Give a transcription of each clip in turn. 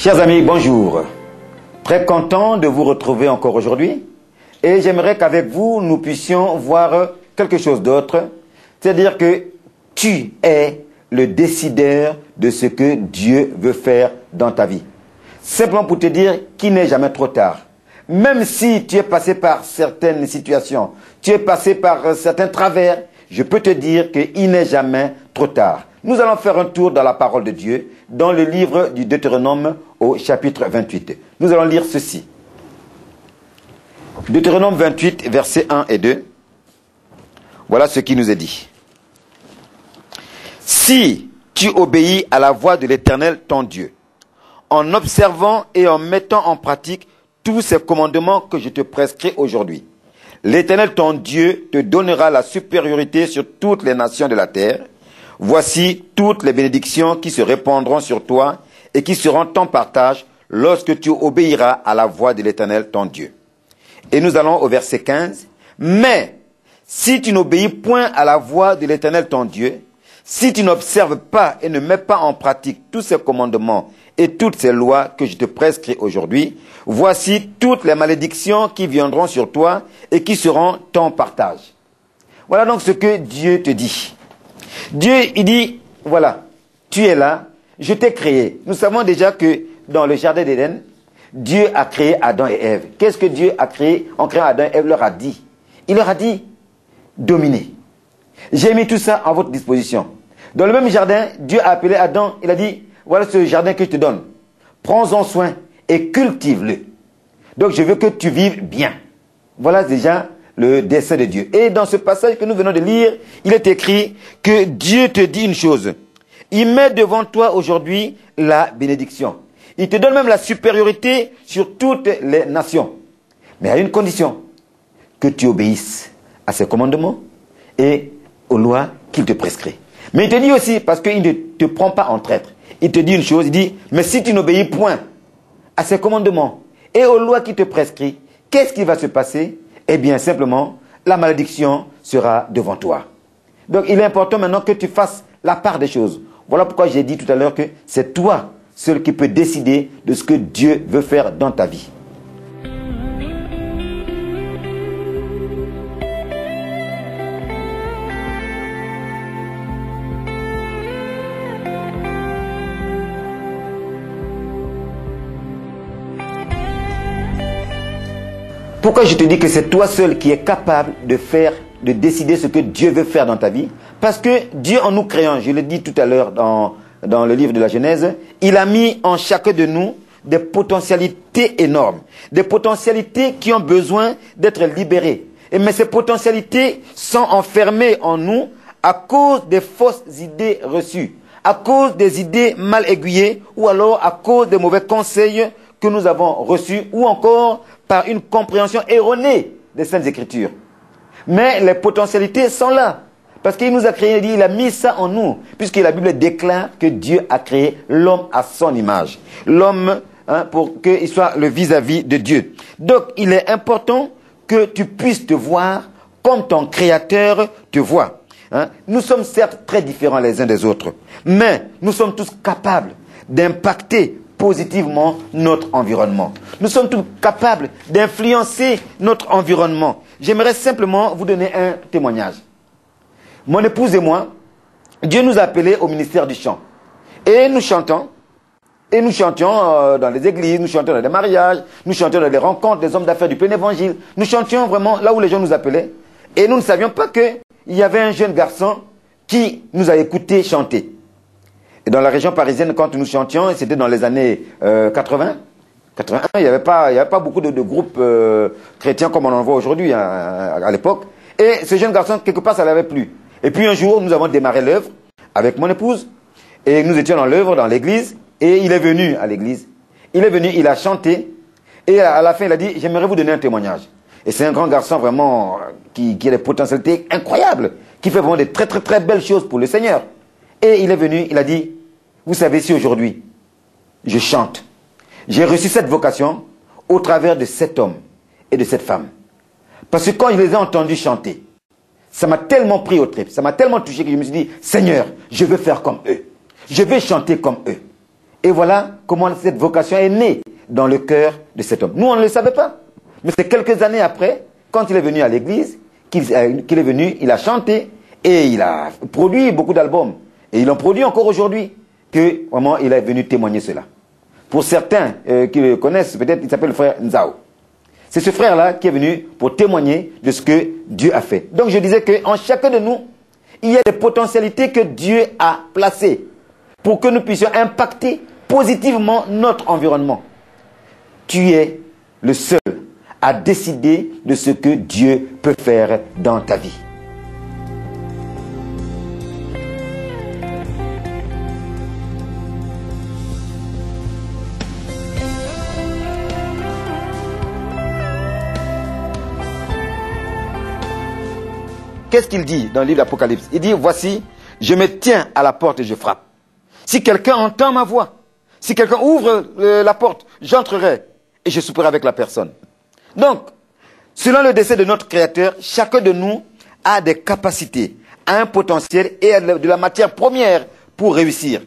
Chers amis, bonjour. Très content de vous retrouver encore aujourd'hui. Et j'aimerais qu'avec vous, nous puissions voir quelque chose d'autre. C'est-à-dire que tu es le décideur de ce que Dieu veut faire dans ta vie. Simplement pour te dire qu'il n'est jamais trop tard. Même si tu es passé par certaines situations, tu es passé par certains travers, je peux te dire qu'il n'est jamais trop tard. Nous allons faire un tour dans la parole de Dieu, dans le livre du Deutéronome au chapitre 28. Nous allons lire ceci. Deutéronome 28, versets 1 et 2. Voilà ce qui nous est dit. Si tu obéis à la voix de l'Éternel, ton Dieu, en observant et en mettant en pratique tous ces commandements que je te prescris aujourd'hui, l'Éternel, ton Dieu, te donnera la supériorité sur toutes les nations de la terre. Voici toutes les bénédictions qui se répandront sur toi et qui seront ton partage lorsque tu obéiras à la voix de l'Éternel, ton Dieu. Et nous allons au verset 15. Mais si tu n'obéis point à la voix de l'Éternel, ton Dieu, si tu n'observes pas et ne mets pas en pratique tous ces commandements et toutes ces lois que je te prescris aujourd'hui, voici toutes les malédictions qui viendront sur toi et qui seront ton partage. Voilà donc ce que Dieu te dit. Dieu, il dit, voilà, tu es là, je t'ai créé. Nous savons déjà que dans le jardin d'Éden, Dieu a créé Adam et Ève. Qu'est-ce que Dieu a créé en créant Adam et Ève leur a dit? Il leur a dit, dominez. J'ai mis tout ça à votre disposition. Dans le même jardin, Dieu a appelé Adam, il a dit, voilà ce jardin que je te donne. Prends-en soin et cultive-le. Donc je veux que tu vives bien. Voilà déjà le dessein de Dieu. Et dans ce passage que nous venons de lire, il est écrit que Dieu te dit une chose. Il met devant toi aujourd'hui la bénédiction. Il te donne même la supériorité sur toutes les nations. Mais à une condition, que tu obéisses à ses commandements et aux lois qu'il te prescrit. Mais il te dit aussi, parce qu'il ne te prend pas en traître, il te dit une chose, il dit, mais si tu n'obéis point à ses commandements et aux lois qu'il te prescrit, qu'est-ce qui va se passer? Eh bien, simplement, la malédiction sera devant toi. Donc, il est important maintenant que tu fasses la part des choses. Voilà pourquoi j'ai dit tout à l'heure que c'est toi seul qui peux décider de ce que Dieu veut faire dans ta vie. Pourquoi je te dis que c'est toi seul qui es capable de décider ce que Dieu veut faire dans ta vie? Parce que Dieu, en nous créant, je l'ai dit tout à l'heure dans le livre de la Genèse, il a mis en chacun de nous des potentialités énormes, des potentialités qui ont besoin d'être libérées. Mais ces potentialités sont enfermées en nous à cause des fausses idées reçues, à cause des idées mal aiguillées ou alors à cause des mauvais conseils que nous avons reçus ou encore par une compréhension erronée des Saintes Écritures. Mais les potentialités sont là. Parce qu'il nous a créé, il a mis ça en nous. Puisque la Bible déclare que Dieu a créé l'homme à son image. L'homme, pour qu'il soit le vis-à-vis de Dieu. Donc, il est important que tu puisses te voir comme ton Créateur te voit. Nous sommes certes très différents les uns des autres. Mais nous sommes tous capables d'impacter positivement notre environnement. Nous sommes tous capables d'influencer notre environnement. J'aimerais simplement vous donner un témoignage. Mon épouse et moi, Dieu nous a appelés au ministère du chant. Et nous chantions dans les églises, nous chantions dans les mariages, nous chantions dans les rencontres des hommes d'affaires du plein évangile. Nous chantions vraiment là où les gens nous appelaient. Et nous ne savions pas qu'il y avait un jeune garçon qui nous a écoutés chanter. Et dans la région parisienne, quand nous chantions, c'était dans les années 80, il n'y avait pas beaucoup de groupes chrétiens comme on en voit aujourd'hui à l'époque. Et ce jeune garçon, quelque part, ça l'avait plu. Et puis un jour, nous avons démarré l'œuvre avec mon épouse. Et nous étions dans l'œuvre, dans l'église. Et il est venu à l'église. Il est venu, il a chanté. Et à la fin, il a dit, j'aimerais vous donner un témoignage. Et c'est un grand garçon vraiment qui a des potentialités incroyables. Qui fait vraiment des très très très belles choses pour le Seigneur. Et il est venu, il a dit, vous savez, si aujourd'hui, je chante, j'ai reçu cette vocation au travers de cet homme et de cette femme. Parce que quand je les ai entendus chanter, ça m'a tellement pris au trip, ça m'a tellement touché que je me suis dit, Seigneur, je veux faire comme eux. Je vais chanter comme eux. Et voilà comment cette vocation est née dans le cœur de cet homme. Nous, on ne le savait pas. Mais c'est quelques années après, quand il est venu à l'église, qu'il est venu, il a chanté et il a produit beaucoup d'albums. Et il en produit encore aujourd'hui, que vraiment il est venu témoigner cela. Pour certains qui le connaissent, peut-être il s'appelle le frère Nzao. C'est ce frère-là qui est venu pour témoigner de ce que Dieu a fait. Donc je disais qu'en chacun de nous, il y a des potentialités que Dieu a placées pour que nous puissions impacter positivement notre environnement. Tu es le seul à décider de ce que Dieu peut faire dans ta vie. Qu'est-ce qu'il dit dans le livre d'Apocalypse? Il dit, voici, je me tiens à la porte et je frappe. Si quelqu'un entend ma voix, si quelqu'un ouvre la porte, j'entrerai et je souperai avec la personne. Donc, selon le dessein de notre Créateur, chacun de nous a des capacités, a un potentiel et a de la matière première pour réussir.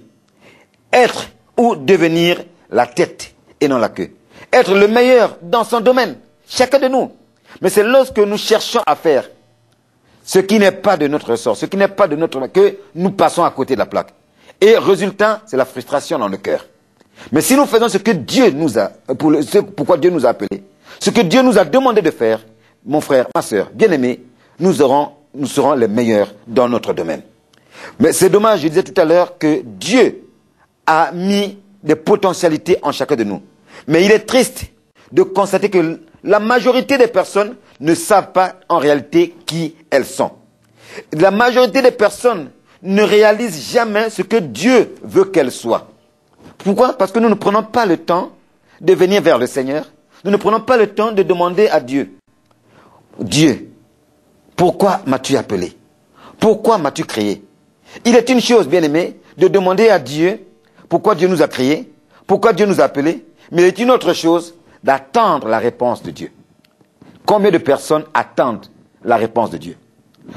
Être ou devenir la tête et non la queue. Être le meilleur dans son domaine, chacun de nous. Mais c'est lorsque nous cherchons à faire ce qui n'est pas de notre ressort, ce qui n'est pas de notre... que nous passons à côté de la plaque. Et résultat, c'est la frustration dans le cœur. Mais si nous faisons ce que Dieu nous a... pourquoi Dieu nous a appelés, ce que Dieu nous a demandé de faire, mon frère, ma soeur, bien-aimés, nous serons les meilleurs dans notre domaine. Mais c'est dommage, je disais tout à l'heure, que Dieu a mis des potentialités en chacun de nous. Mais il est triste de constater que la majorité des personnes ne savent pas en réalité qui elles sont. La majorité des personnes ne réalisent jamais ce que Dieu veut qu'elles soient. Pourquoi? Parce que nous ne prenons pas le temps de venir vers le Seigneur. Nous ne prenons pas le temps de demander à Dieu. Dieu, pourquoi m'as-tu appelé? Pourquoi m'as-tu créé? Il est une chose, bien-aimé, de demander à Dieu pourquoi Dieu nous a créés, pourquoi Dieu nous a appelés, mais il est une autre chose d'attendre la réponse de Dieu. Combien de personnes attendent la réponse de Dieu?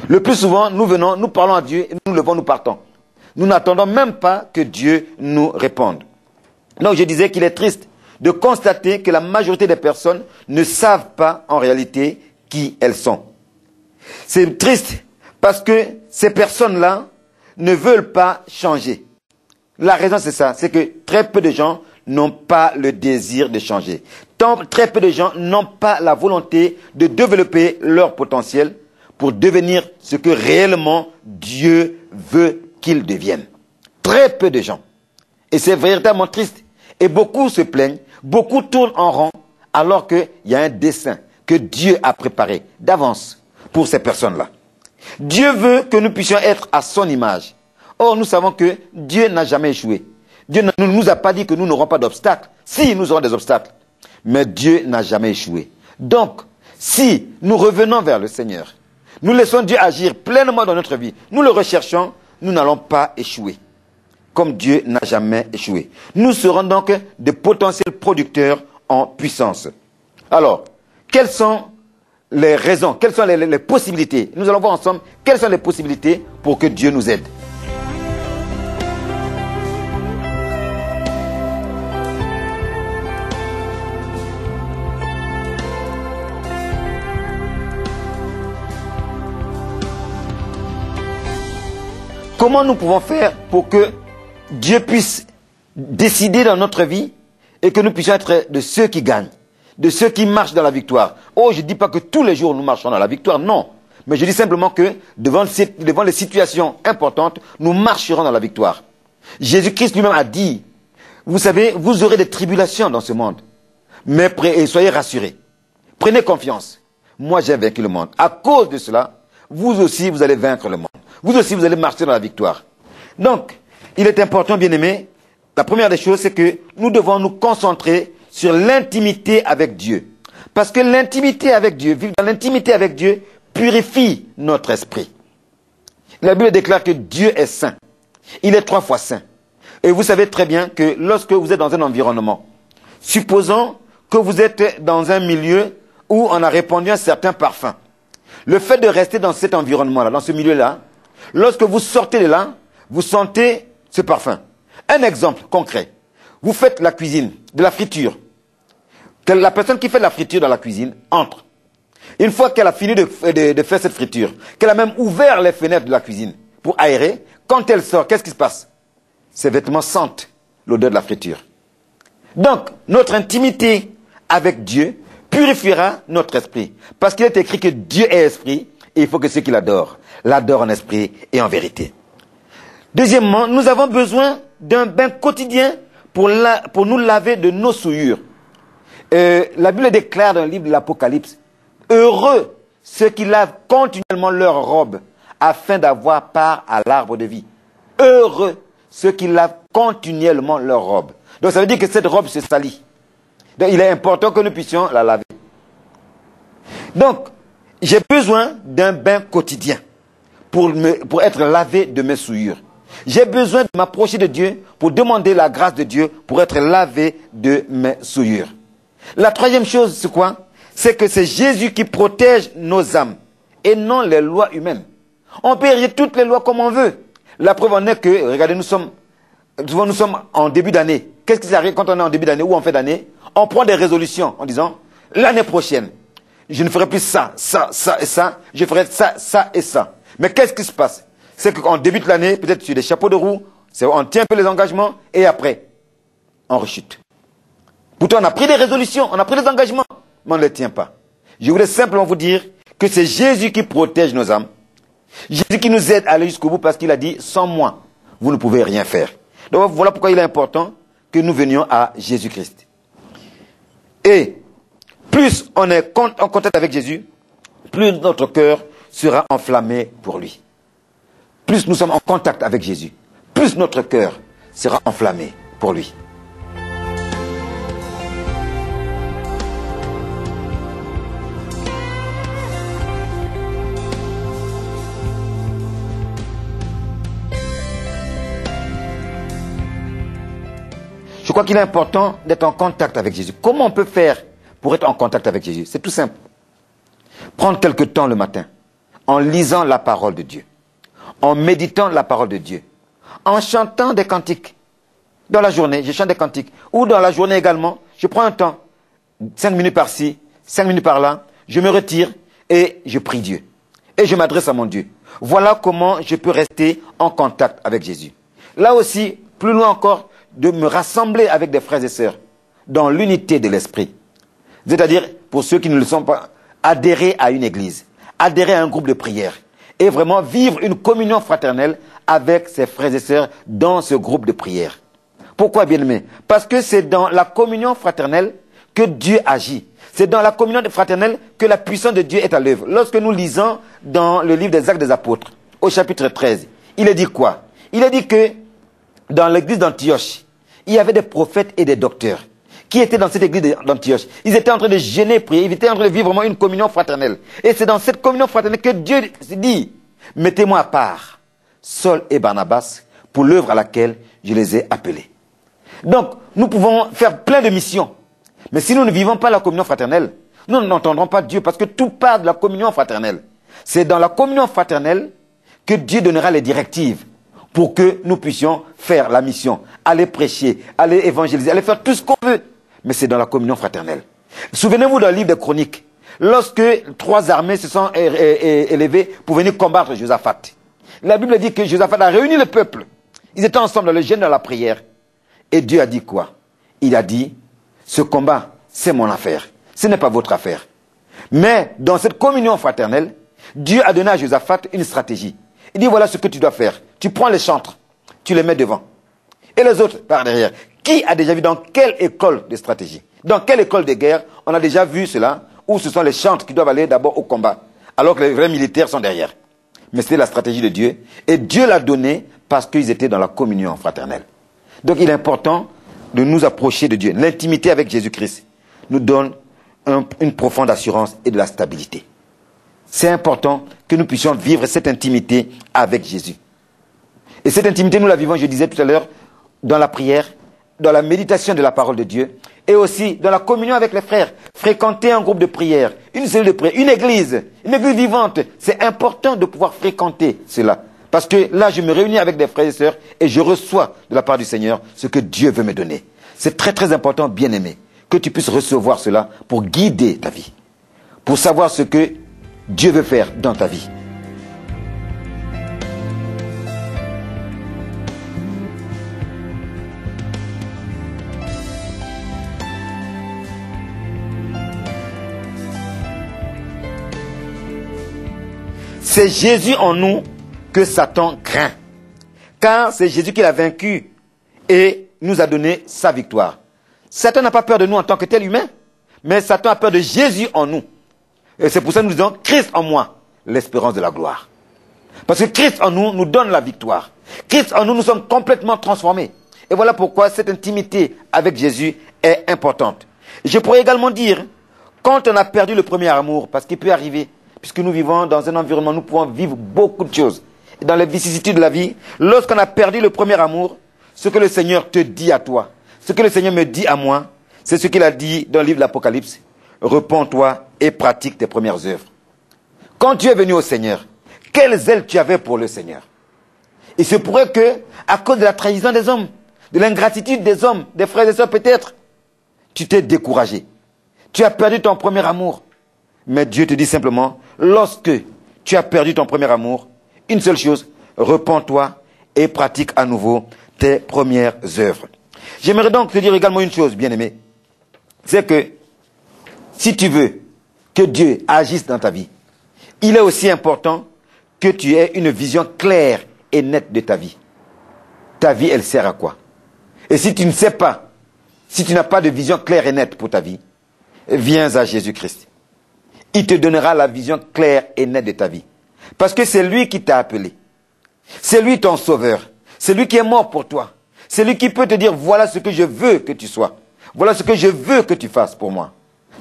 Le plus souvent, nous venons, nous parlons à Dieu, et nous levons, nous partons. Nous n'attendons même pas que Dieu nous réponde. Donc je disais qu'il est triste de constater que la majorité des personnes ne savent pas en réalité qui elles sont. C'est triste parce que ces personnes-là ne veulent pas changer. La raison c'est ça, c'est que très peu de gens n'ont pas le désir de changer. Très peu de gens n'ont pas la volonté de développer leur potentiel pour devenir ce que réellement Dieu veut qu'ils deviennent. Très peu de gens. Et c'est véritablement triste. Et beaucoup se plaignent, beaucoup tournent en rond, alors qu'il y a un dessein que Dieu a préparé d'avance pour ces personnes-là. Dieu veut que nous puissions être à son image. Or, nous savons que Dieu n'a jamais échoué. Dieu ne nous a pas dit que nous n'aurons pas d'obstacles. Si, nous aurons des obstacles. Mais Dieu n'a jamais échoué. Donc, si nous revenons vers le Seigneur, nous laissons Dieu agir pleinement dans notre vie, nous le recherchons, nous n'allons pas échouer. Comme Dieu n'a jamais échoué. Nous serons donc des potentiels producteurs en puissance. Alors, quelles sont les raisons, quelles sont les possibilités? Nous allons voir ensemble quelles sont les possibilités pour que Dieu nous aide. Comment nous pouvons faire pour que Dieu puisse décider dans notre vie et que nous puissions être de ceux qui gagnent, de ceux qui marchent dans la victoire? Oh, je ne dis pas que tous les jours nous marchons dans la victoire, non. Mais je dis simplement que devant les situations importantes, nous marcherons dans la victoire. Jésus-Christ lui-même a dit, vous savez, vous aurez des tribulations dans ce monde, mais soyez rassurés. Prenez confiance. Moi, j'ai vaincu le monde. À cause de cela, vous aussi, vous allez vaincre le monde. Vous aussi, vous allez marcher dans la victoire. Donc, il est important, bien-aimés, la première des choses, c'est que nous devons nous concentrer sur l'intimité avec Dieu. Parce que l'intimité avec Dieu, vivre dans l'intimité avec Dieu, purifie notre esprit. La Bible déclare que Dieu est saint. Il est 3 fois saint. Et vous savez très bien que lorsque vous êtes dans un environnement, supposons que vous êtes dans un milieu où on a répandu un certain parfum. Le fait de rester dans cet environnement-là, dans ce milieu-là, lorsque vous sortez de là, vous sentez ce parfum. Un exemple concret. vous faites la cuisine, de la friture. Que la personne qui fait la friture dans la cuisine entre. Une fois qu'elle a fini de faire cette friture, qu'elle a même ouvert les fenêtres de la cuisine pour aérer, quand elle sort, qu'est-ce qui se passe? Ses vêtements sentent l'odeur de la friture. Donc, notre intimité avec Dieu purifiera notre esprit. Parce qu'il est écrit que Dieu est esprit et il faut que ceux qui l'adorent en esprit et en vérité. Deuxièmement, nous avons besoin d'un bain quotidien pour nous laver de nos souillures. La Bible déclare dans le livre de l'Apocalypse, heureux ceux qui lavent continuellement leur robe afin d'avoir part à l'arbre de vie. Heureux ceux qui lavent continuellement leur robe. Donc ça veut dire que cette robe se salit. Donc il est important que nous puissions la laver. Donc, j'ai besoin d'un bain quotidien pour être lavé de mes souillures. J'ai besoin de m'approcher de Dieu pour demander la grâce de Dieu pour être lavé de mes souillures. La troisième chose, c'est quoi? C'est que c'est Jésus qui protège nos âmes et non les lois humaines. On peut ériger toutes les lois comme on veut. La preuve en est que, regardez, nous sommes en début d'année. Qu'est-ce qui arrive quand on est en début d'année ou en fin d'année? On prend des résolutions en disant, l'année prochaine, je ne ferai plus ça, ça, ça et ça. Je ferai ça, ça et ça. Mais qu'est-ce qui se passe? C'est qu'on débute l'année, peut-être sur des chapeaux de roue, on tient un peu les engagements et après, on rechute. Pourtant, on a pris des résolutions, on a pris des engagements, mais on ne les tient pas. Je voulais simplement vous dire que c'est Jésus qui protège nos âmes. Jésus qui nous aide à aller jusqu'au bout parce qu'il a dit, sans moi, vous ne pouvez rien faire. Donc voilà pourquoi il est important que nous venions à Jésus-Christ. Et plus on est en contact avec Jésus, plus notre cœur sera enflammé pour lui. Plus nous sommes en contact avec Jésus, plus notre cœur sera enflammé pour lui. Je crois qu'il est important d'être en contact avec Jésus. Comment on peut faire pour être en contact avec Jésus? C'est tout simple. Prendre quelque temps le matin, en lisant la parole de Dieu, en méditant la parole de Dieu, en chantant des cantiques. Dans la journée, je chante des cantiques. Ou dans la journée également, je prends un temps, 5 minutes par-ci, 5 minutes par-là, je me retire et je prie Dieu. Et je m'adresse à mon Dieu. Voilà comment je peux rester en contact avec Jésus. Là aussi, plus loin encore, de me rassembler avec des frères et sœurs dans l'unité de l'esprit. C'est-à-dire, pour ceux qui ne le sont pas, adhérer à une église, adhérer à un groupe de prière et vraiment vivre une communion fraternelle avec ses frères et sœurs dans ce groupe de prière. Pourquoi, bien-aimé? Parce que c'est dans la communion fraternelle que Dieu agit. C'est dans la communion fraternelle que la puissance de Dieu est à l'œuvre. Lorsque nous lisons dans le livre des Actes des Apôtres, au chapitre 13, il est dit quoi? Il est dit que dans l'église d'Antioche, il y avait des prophètes et des docteurs qui étaient dans cette église d'Antioche. Ils étaient en train de jeûner, prier, ils étaient en train de vivre vraiment une communion fraternelle. Et c'est dans cette communion fraternelle que Dieu dit, mettez-moi à part, Saul et Barnabas, pour l'œuvre à laquelle je les ai appelés. Donc, nous pouvons faire plein de missions. Mais si nous ne vivons pas la communion fraternelle, nous n'entendrons pas Dieu parce que tout part de la communion fraternelle. C'est dans la communion fraternelle que Dieu donnera les directives pour que nous puissions faire la mission, aller prêcher, aller évangéliser, aller faire tout ce qu'on veut. Mais c'est dans la communion fraternelle. Souvenez-vous dans le livre des Chroniques, lorsque 3 armées se sont élevées pour venir combattre Josaphat. La Bible dit que Josaphat a réuni le peuple. Ils étaient ensemble dans le jeûne, dans la prière. Et Dieu a dit quoi? Il a dit, ce combat, c'est mon affaire. Ce n'est pas votre affaire. Mais dans cette communion fraternelle, Dieu a donné à Josaphat une stratégie. Il dit, voilà ce que tu dois faire. Tu prends les chantres, tu les mets devant. Et les autres par derrière. Qui a déjà vu dans quelle école de stratégie? Dans quelle école de guerre on a déjà vu cela? Où ce sont les chantres qui doivent aller d'abord au combat, alors que les vrais militaires sont derrière. Mais c'était la stratégie de Dieu. Et Dieu l'a donnée parce qu'ils étaient dans la communion fraternelle. Donc il est important de nous approcher de Dieu. L'intimité avec Jésus-Christ nous donne une profonde assurance et de la stabilité. C'est important que nous puissions vivre cette intimité avec Jésus. Et cette intimité, nous la vivons, je disais tout à l'heure, dans la prière, dans la méditation de la parole de Dieu, et aussi dans la communion avec les frères. Fréquenter un groupe de prière, une cellule de prière, une église vivante. C'est important de pouvoir fréquenter cela. Parce que là, je me réunis avec des frères et sœurs et je reçois de la part du Seigneur ce que Dieu veut me donner. C'est très très important, bien-aimé, que tu puisses recevoir cela pour guider ta vie, pour savoir ce que Dieu veut faire dans ta vie. C'est Jésus en nous que Satan craint. Car c'est Jésus qui l'a vaincu et nous a donné sa victoire. Satan n'a pas peur de nous en tant que tel humain, mais Satan a peur de Jésus en nous. Et c'est pour ça que nous disons Christ en moi, l'espérance de la gloire. Parce que Christ en nous nous donne la victoire. Christ en nous, nous sommes complètement transformés. Et voilà pourquoi cette intimité avec Jésus est importante. Je pourrais également dire, quand on a perdu le premier amour, parce qu'il peut arriver, puisque nous vivons dans un environnement, nous pouvons vivre beaucoup de choses. Et dans les vicissitudes de la vie, lorsqu'on a perdu le premier amour, ce que le Seigneur te dit à toi, ce que le Seigneur me dit à moi, c'est ce qu'il a dit dans le livre de l'Apocalypse. Repens-toi et pratique tes premières œuvres. Quand tu es venu au Seigneur, quel zèle tu avais pour le Seigneur? Il se pourrait que, à cause de la trahison des hommes, de l'ingratitude des hommes, des frères et sœurs peut-être, tu t'es découragé. Tu as perdu ton premier amour. Mais Dieu te dit simplement, lorsque tu as perdu ton premier amour, une seule chose, repens-toi et pratique à nouveau tes premières œuvres. J'aimerais donc te dire également une chose, bien-aimé. C'est que, si tu veux que Dieu agisse dans ta vie, il est aussi important que tu aies une vision claire et nette de ta vie. Ta vie, elle sert à quoi? Et si tu ne sais pas, si tu n'as pas de vision claire et nette pour ta vie, viens à Jésus-Christ. Il te donnera la vision claire et nette de ta vie. Parce que c'est lui qui t'a appelé. C'est lui ton sauveur. C'est lui qui est mort pour toi. C'est lui qui peut te dire, voilà ce que je veux que tu sois. Voilà ce que je veux que tu fasses pour moi.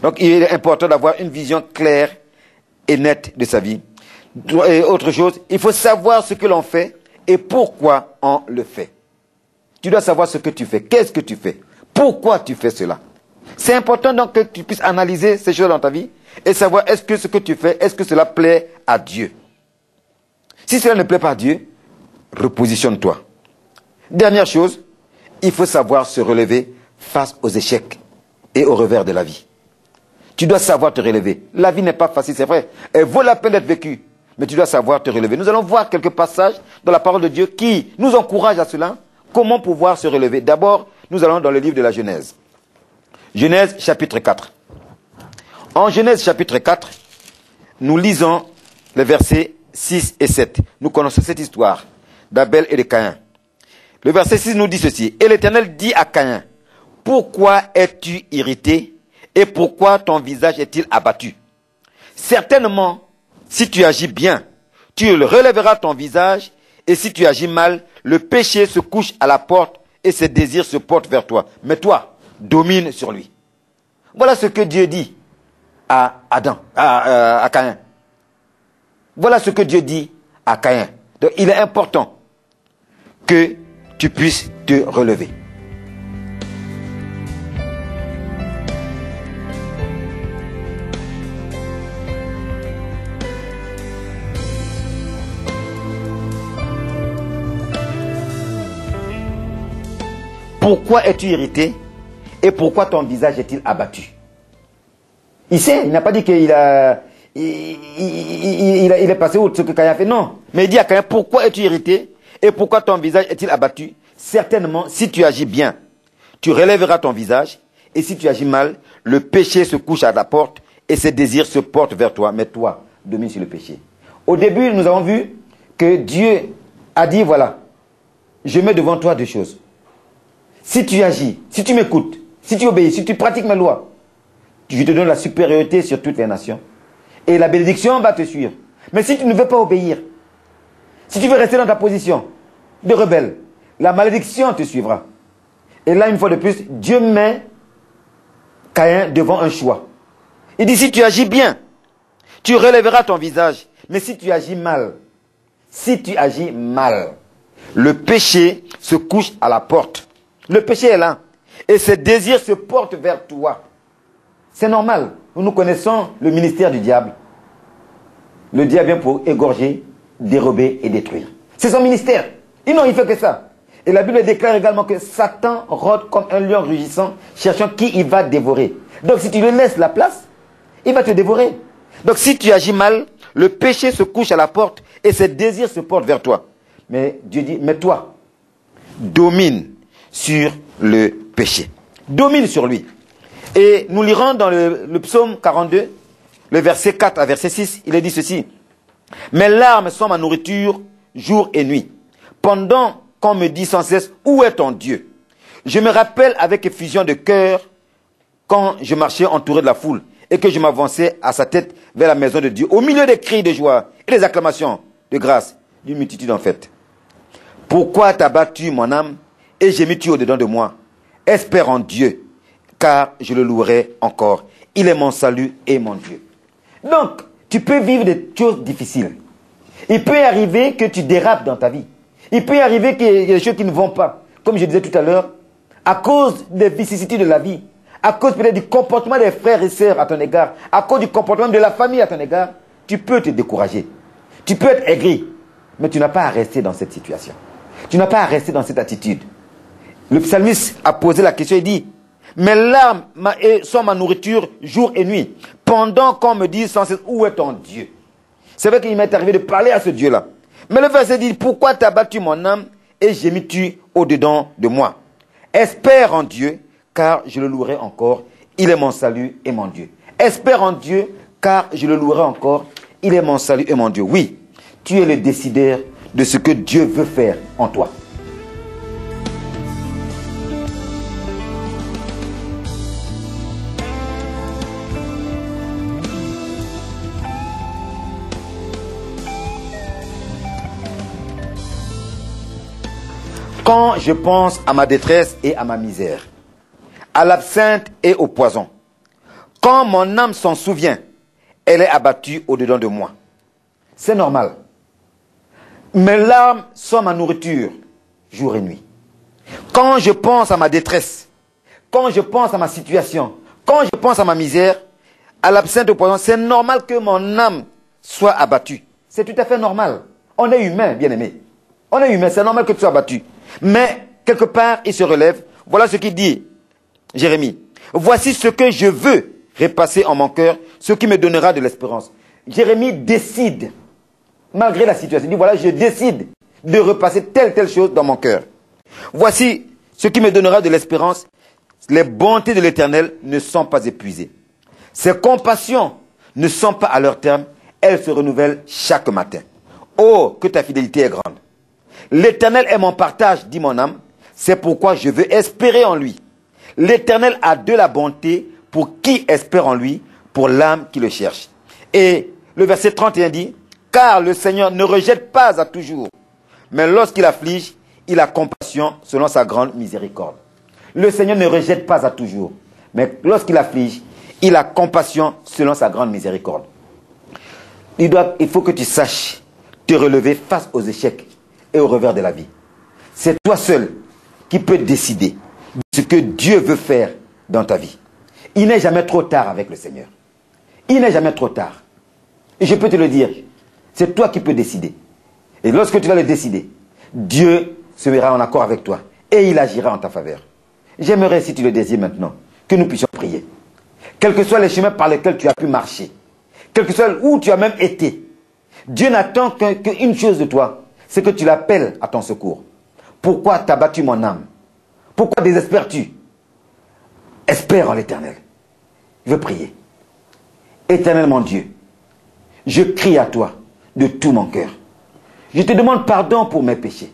Donc il est important d'avoir une vision claire et nette de sa vie. Et autre chose, il faut savoir ce que l'on fait et pourquoi on le fait. Tu dois savoir ce que tu fais. Qu'est-ce que tu fais? Pourquoi tu fais cela? C'est important donc que tu puisses analyser ces choses dans ta vie et savoir est-ce que ce que tu fais, est-ce que cela plaît à Dieu? Si cela ne plaît pas à Dieu, repositionne-toi. Dernière chose, il faut savoir se relever face aux échecs et aux revers de la vie. Tu dois savoir te relever. La vie n'est pas facile, c'est vrai. Elle vaut la peine d'être vécue, mais tu dois savoir te relever. Nous allons voir quelques passages dans la parole de Dieu qui nous encouragent à cela. Comment pouvoir se relever? D'abord, nous allons dans le livre de la Genèse. Genèse chapitre 4. En Genèse chapitre 4, nous lisons les versets 6 et 7. Nous connaissons cette histoire d'Abel et de Caïn. Le verset 6 nous dit ceci. Et l'Éternel dit à Caïn, pourquoi es-tu irrité et pourquoi ton visage est-il abattu? Certainement, si tu agis bien, tu relèveras ton visage, et si tu agis mal, le péché se couche à la porte et ses désirs se portent vers toi. Mais toi, domine sur lui. Voilà ce que Dieu dit à Caïn. Voilà ce que Dieu dit à Caïn. Donc il est important que tu puisses te relever. Pourquoi es-tu irrité et pourquoi ton visage est-il abattu? Il sait, il n'a pas dit qu'il a, il est passé outre ce que Caïn a fait, non. Mais il dit à Caïn, pourquoi es-tu irrité et pourquoi ton visage est-il abattu? Certainement, si tu agis bien, tu relèveras ton visage, et si tu agis mal, le péché se couche à la porte et ses désirs se portent vers toi, mais toi, domine sur le péché. Au début, nous avons vu que Dieu a dit, voilà, je mets devant toi deux choses. Si tu agis, si tu m'écoutes, si tu obéis, si tu pratiques mes lois, je te donne la supériorité sur toutes les nations. Et la bénédiction va te suivre. Mais si tu ne veux pas obéir, si tu veux rester dans ta position de rebelle, la malédiction te suivra. Et là, une fois de plus, Dieu met Caïn devant un choix. Il dit, si tu agis bien, tu relèveras ton visage. Mais si tu agis mal, le péché se couche à la porte. Le péché est là. Et ses désirs se portent vers toi. C'est normal. Nous connaissons le ministère du diable. Le diable vient pour égorger, dérober et détruire. C'est son ministère. Et non, il fait que ça. Et la Bible déclare également que Satan rôde comme un lion rugissant, cherchant qui il va dévorer. Donc si tu lui laisses la place, il va te dévorer. Donc si tu agis mal, le péché se couche à la porte et ses désirs se portent vers toi. Mais Dieu dit, mais toi, domine sur le péché. Domine sur lui. Et nous lirons dans le psaume 42, le verset 4 à verset 6, il est dit ceci. Mes larmes sont ma nourriture jour et nuit. Pendant qu'on me dit sans cesse, où est ton Dieu? Je me rappelle avec effusion de cœur quand je marchais entouré de la foule et que je m'avançais à sa tête vers la maison de Dieu, au milieu des cris de joie et des acclamations de grâce d'une multitude en fait. Pourquoi t'as battu mon âme et gémis-tu au-dedans de moi? Espère en Dieu, car je le louerai encore. Il est mon salut et mon Dieu. Donc, tu peux vivre des choses difficiles. Il peut arriver que tu dérapes dans ta vie. Il peut arriver qu'il y ait des choses qui ne vont pas. Comme je disais tout à l'heure, à cause des vicissitudes de la vie, à cause peut-être du comportement des frères et sœurs à ton égard, à cause du comportement de la famille à ton égard, tu peux te décourager. Tu peux être aigri, mais tu n'as pas à rester dans cette situation. Tu n'as pas à rester dans cette attitude. Le psalmiste a posé la question, il dit, mes larmes sont ma nourriture jour et nuit, pendant qu'on me dise sans cesse, où est ton Dieu? C'est vrai qu'il m'est arrivé de parler à ce Dieu-là. Mais le verset dit, pourquoi t'as battu mon âme et gémis-tu au-dedans de moi? Espère en Dieu, car je le louerai encore. Il est mon salut et mon Dieu. Espère en Dieu, car je le louerai encore. Il est mon salut et mon Dieu. Oui, tu es le décideur de ce que Dieu veut faire en toi. Quand je pense à ma détresse et à ma misère, à l'absinthe et au poison, quand mon âme s'en souvient, elle est abattue au-dedans de moi. C'est normal. Mes larmes sont ma nourriture, jour et nuit. Quand je pense à ma détresse, quand je pense à ma situation, quand je pense à ma misère, à l'absinthe et au poison, c'est normal que mon âme soit abattue. C'est tout à fait normal. On est humain, bien-aimé. On est humain, c'est normal que tu sois abattu. Mais, quelque part, il se relève. Voilà ce qu'il dit, Jérémie. Voici ce que je veux repasser en mon cœur, ce qui me donnera de l'espérance. Jérémie décide, malgré la situation, il dit, voilà, je décide de repasser telle chose dans mon cœur. Voici ce qui me donnera de l'espérance. Les bontés de l'Éternel ne sont pas épuisées. Ses compassions ne sont pas à leur terme. Elles se renouvellent chaque matin. Oh, que ta fidélité est grande. L'Éternel est mon partage, dit mon âme. C'est pourquoi je veux espérer en lui. L'Éternel a de la bonté pour qui espère en lui, pour l'âme qui le cherche. Et le verset 31 dit, car le Seigneur ne rejette pas à toujours, mais lorsqu'il afflige, il a compassion selon sa grande miséricorde. Le Seigneur ne rejette pas à toujours, mais lorsqu'il afflige, il a compassion selon sa grande miséricorde. Il faut que tu saches te relever face aux échecs et au revers de la vie. C'est toi seul qui peux décider de ce que Dieu veut faire dans ta vie. Il n'est jamais trop tard avec le Seigneur. Il n'est jamais trop tard. Et je peux te le dire, c'est toi qui peux décider. Et lorsque tu vas le décider, Dieu se mettra en accord avec toi et il agira en ta faveur. J'aimerais, si tu le désires maintenant, que nous puissions prier. Quels que soient les chemins par lesquels tu as pu marcher, quel que soit où tu as même été, Dieu n'attend qu'une chose de toi, c'est que tu l'appelles à ton secours. Pourquoi t'as battu mon âme? Pourquoi désespères-tu? Espère en l'Éternel. Je veux prier. Éternel mon Dieu, je crie à toi de tout mon cœur. Je te demande pardon pour mes péchés.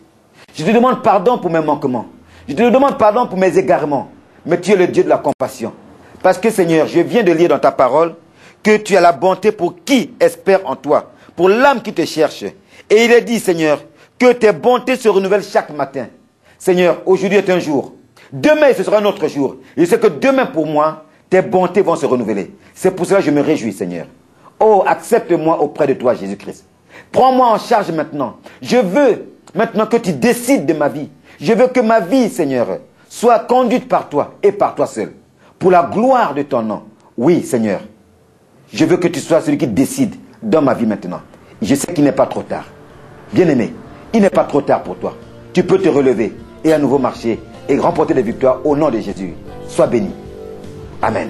Je te demande pardon pour mes manquements. Je te demande pardon pour mes égarements. Mais tu es le Dieu de la compassion. Parce que Seigneur, je viens de lire dans ta parole que tu as la bonté pour qui espère en toi, pour l'âme qui te cherche. Et il est dit, Seigneur, que tes bontés se renouvellent chaque matin. Seigneur, aujourd'hui est un jour. Demain, ce sera un autre jour. Je sais que demain, pour moi, tes bontés vont se renouveler. C'est pour cela que je me réjouis, Seigneur. Oh, accepte-moi auprès de toi, Jésus-Christ. Prends-moi en charge maintenant. Je veux maintenant que tu décides de ma vie. Je veux que ma vie, Seigneur, soit conduite par toi et par toi seul. Pour la gloire de ton nom. Oui, Seigneur. Je veux que tu sois celui qui décide dans ma vie maintenant. Je sais qu'il n'est pas trop tard. Bien-aimé, il n'est pas trop tard pour toi. Tu peux te relever et à nouveau marcher et remporter des victoires au nom de Jésus. Sois béni. Amen.